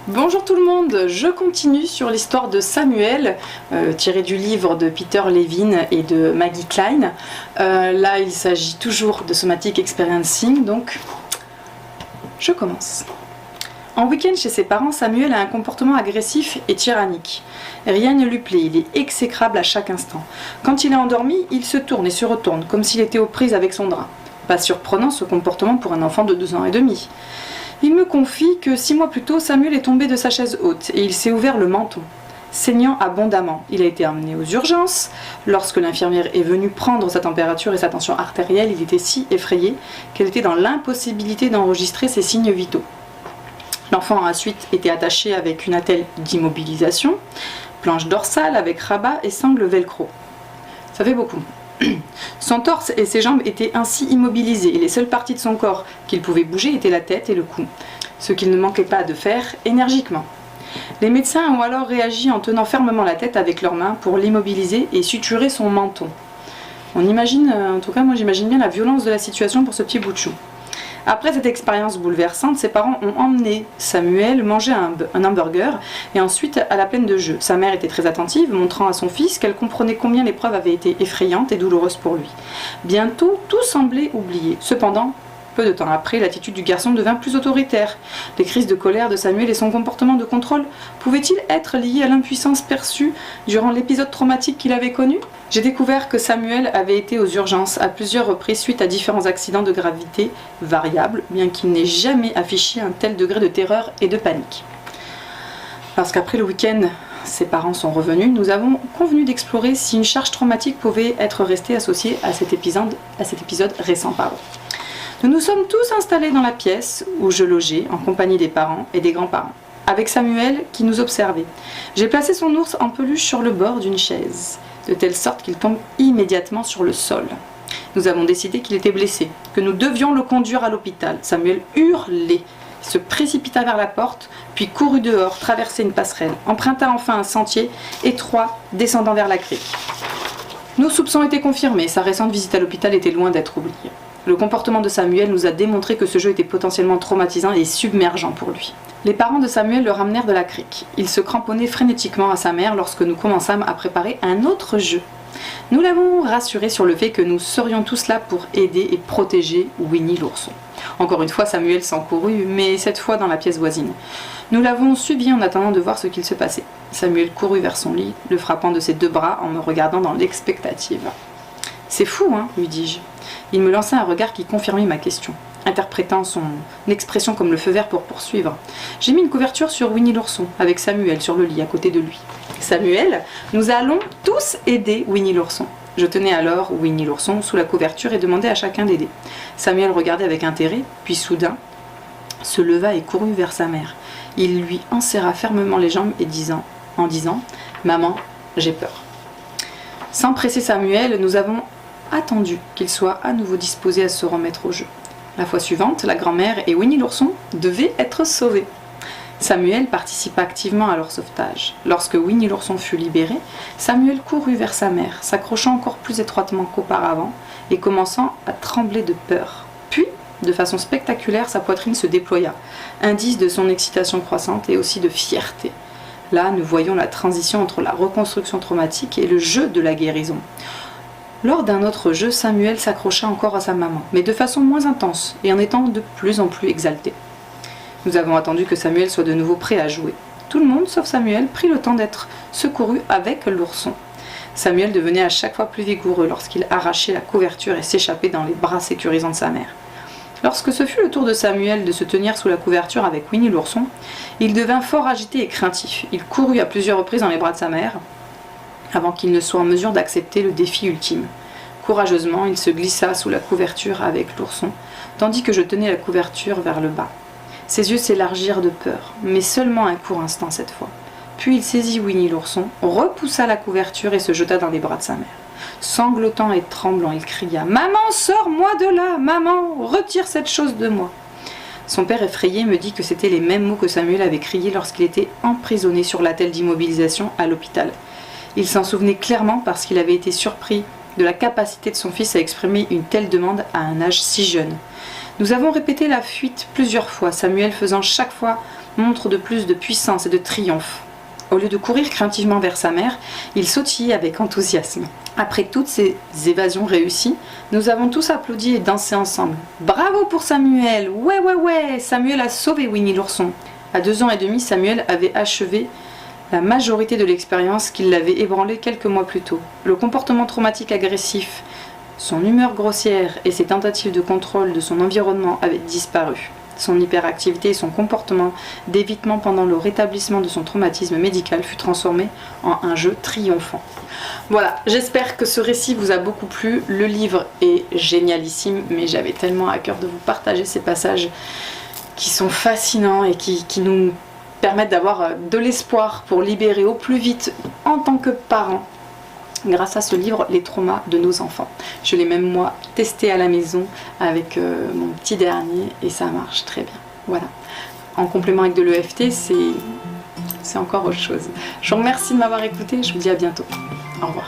Bonjour tout le monde, je continue sur l'histoire de Samuel, tiré du livre de Peter Levine et de Maggie Klein. Là, il s'agit toujours de Somatic Experiencing, donc je commence. En week-end chez ses parents, Samuel a un comportement agressif et tyrannique. Rien ne lui plaît, il est exécrable à chaque instant. Quand il est endormi, il se tourne et se retourne, comme s'il était aux prises avec son drap. Pas surprenant ce comportement pour un enfant de 2 ans et demi. Il me confie que 6 mois plus tôt, Samuel est tombé de sa chaise haute et il s'est ouvert le menton, saignant abondamment. Il a été emmené aux urgences. Lorsque l'infirmière est venue prendre sa température et sa tension artérielle, il était si effrayé qu'elle était dans l'impossibilité d'enregistrer ses signes vitaux. L'enfant a ensuite été attaché avec une attelle d'immobilisation, planche dorsale avec rabat et sangle velcro. Ça fait beaucoup. Son torse et ses jambes étaient ainsi immobilisés et les seules parties de son corps qu'il pouvait bouger étaient la tête et le cou, ce qu'il ne manquait pas de faire énergiquement. Les médecins ont alors réagi en tenant fermement la tête avec leurs mains pour l'immobiliser et suturer son menton. On imagine, en tout cas moi j'imagine bien la violence de la situation pour ce petit bout de chou. Après cette expérience bouleversante, ses parents ont emmené Samuel manger un hamburger et ensuite à la plaine de jeu. Sa mère était très attentive, montrant à son fils qu'elle comprenait combien l'épreuve avait été effrayante et douloureuse pour lui. Bientôt, tout semblait oublié. Cependant, peu de temps après, l'attitude du garçon devint plus autoritaire. Les crises de colère de Samuel et son comportement de contrôle pouvaient-ils être liés à l'impuissance perçue durant l'épisode traumatique qu'il avait connu ? J'ai découvert que Samuel avait été aux urgences à plusieurs reprises suite à différents accidents de gravité variables, bien qu'il n'ait jamais affiché un tel degré de terreur et de panique. Lorsqu'après le week-end, ses parents sont revenus, nous avons convenu d'explorer si une charge traumatique pouvait être restée associée à cet épisode récent. Nous nous sommes tous installés dans la pièce où je logeais en compagnie des parents et des grands-parents, avec Samuel qui nous observait. J'ai placé son ours en peluche sur le bord d'une chaise, de telle sorte qu'il tombe immédiatement sur le sol. Nous avons décidé qu'il était blessé, que nous devions le conduire à l'hôpital. Samuel hurlait, se précipita vers la porte, puis courut dehors, traversa une passerelle, emprunta enfin un sentier étroit descendant vers la crique. Nos soupçons étaient confirmés, sa récente visite à l'hôpital était loin d'être oubliée. Le comportement de Samuel nous a démontré que ce jeu était potentiellement traumatisant et submergent pour lui. Les parents de Samuel le ramenèrent de la crique. Il se cramponnait frénétiquement à sa mère lorsque nous commençâmes à préparer un autre jeu. Nous l'avons rassuré sur le fait que nous serions tous là pour aider et protéger Winnie l'ourson. Encore une fois, Samuel s'encourut, mais cette fois dans la pièce voisine. Nous l'avons suivi en attendant de voir ce qu'il se passait. Samuel courut vers son lit, le frappant de ses 2 bras en me regardant dans l'expectative. « C'est fou, hein ?» lui dis-je. Il me lança un regard qui confirmait ma question, interprétant son expression comme le feu vert pour poursuivre. J'ai mis une couverture sur Winnie l'ourson, avec Samuel sur le lit à côté de lui. Samuel, nous allons tous aider Winnie l'ourson. Je tenais alors Winnie l'ourson sous la couverture et demandais à chacun d'aider. Samuel regardait avec intérêt, puis soudain se leva et courut vers sa mère. Il lui enserra fermement les jambes en disant « Maman, j'ai peur ». Sans presser Samuel, nous avons attendu qu'il soit à nouveau disposé à se remettre au jeu. La fois suivante, la grand-mère et Winnie l'ourson devaient être sauvés. Samuel participa activement à leur sauvetage. Lorsque Winnie l'ourson fut libéré, Samuel courut vers sa mère, s'accrochant encore plus étroitement qu'auparavant et commençant à trembler de peur. Puis, de façon spectaculaire, sa poitrine se déploya, indice de son excitation croissante et aussi de fierté. Là, nous voyons la transition entre la reconstruction traumatique et le jeu de la guérison. Lors d'un autre jeu, Samuel s'accrocha encore à sa maman, mais de façon moins intense et en étant de plus en plus exalté. Nous avons attendu que Samuel soit de nouveau prêt à jouer. Tout le monde, sauf Samuel, prit le temps d'être secouru avec l'ourson. Samuel devenait à chaque fois plus vigoureux lorsqu'il arrachait la couverture et s'échappait dans les bras sécurisants de sa mère. Lorsque ce fut le tour de Samuel de se tenir sous la couverture avec Winnie l'ourson, il devint fort agité et craintif. Il courut à plusieurs reprises dans les bras de sa mère, avant qu'il ne soit en mesure d'accepter le défi ultime. Courageusement, il se glissa sous la couverture avec l'ourson, tandis que je tenais la couverture vers le bas. Ses yeux s'élargirent de peur, mais seulement un court instant cette fois. Puis il saisit Winnie l'ourson, repoussa la couverture et se jeta dans les bras de sa mère. Sanglotant et tremblant, il cria « Maman, sors-moi de là! Maman, retire cette chose de moi !» Son père effrayé me dit que c'étaient les mêmes mots que Samuel avait criés lorsqu'il était emprisonné sur l'attelle d'immobilisation à l'hôpital. Il s'en souvenait clairement parce qu'il avait été surpris de la capacité de son fils à exprimer une telle demande à un âge si jeune. Nous avons répété la fuite plusieurs fois, Samuel faisant chaque fois montre de plus de puissance et de triomphe. Au lieu de courir craintivement vers sa mère, il sautillait avec enthousiasme. Après toutes ces évasions réussies, nous avons tous applaudi et dansé ensemble. Bravo pour Samuel! Ouais, ouais, ouais! Samuel a sauvé Winnie l'ourson. À 2 ans et demi, Samuel avait achevé la majorité de l'expérience qui l'avait ébranlé quelques mois plus tôt. Le comportement traumatique agressif, son humeur grossière et ses tentatives de contrôle de son environnement avaient disparu. Son hyperactivité et son comportement d'évitement pendant le rétablissement de son traumatisme médical fut transformé en un jeu triomphant. Voilà, j'espère que ce récit vous a beaucoup plu. Le livre est génialissime, mais j'avais tellement à cœur de vous partager ces passages qui sont fascinants et qui nous permettent d'avoir de l'espoir pour libérer au plus vite, en tant que parents, grâce à ce livre, les traumas de nos enfants. Je l'ai même moi testé à la maison avec mon petit dernier et ça marche très bien. Voilà. En complément avec de l'EFT, c'est encore autre chose. Je vous remercie de m'avoir écouté, je vous dis à bientôt. Au revoir.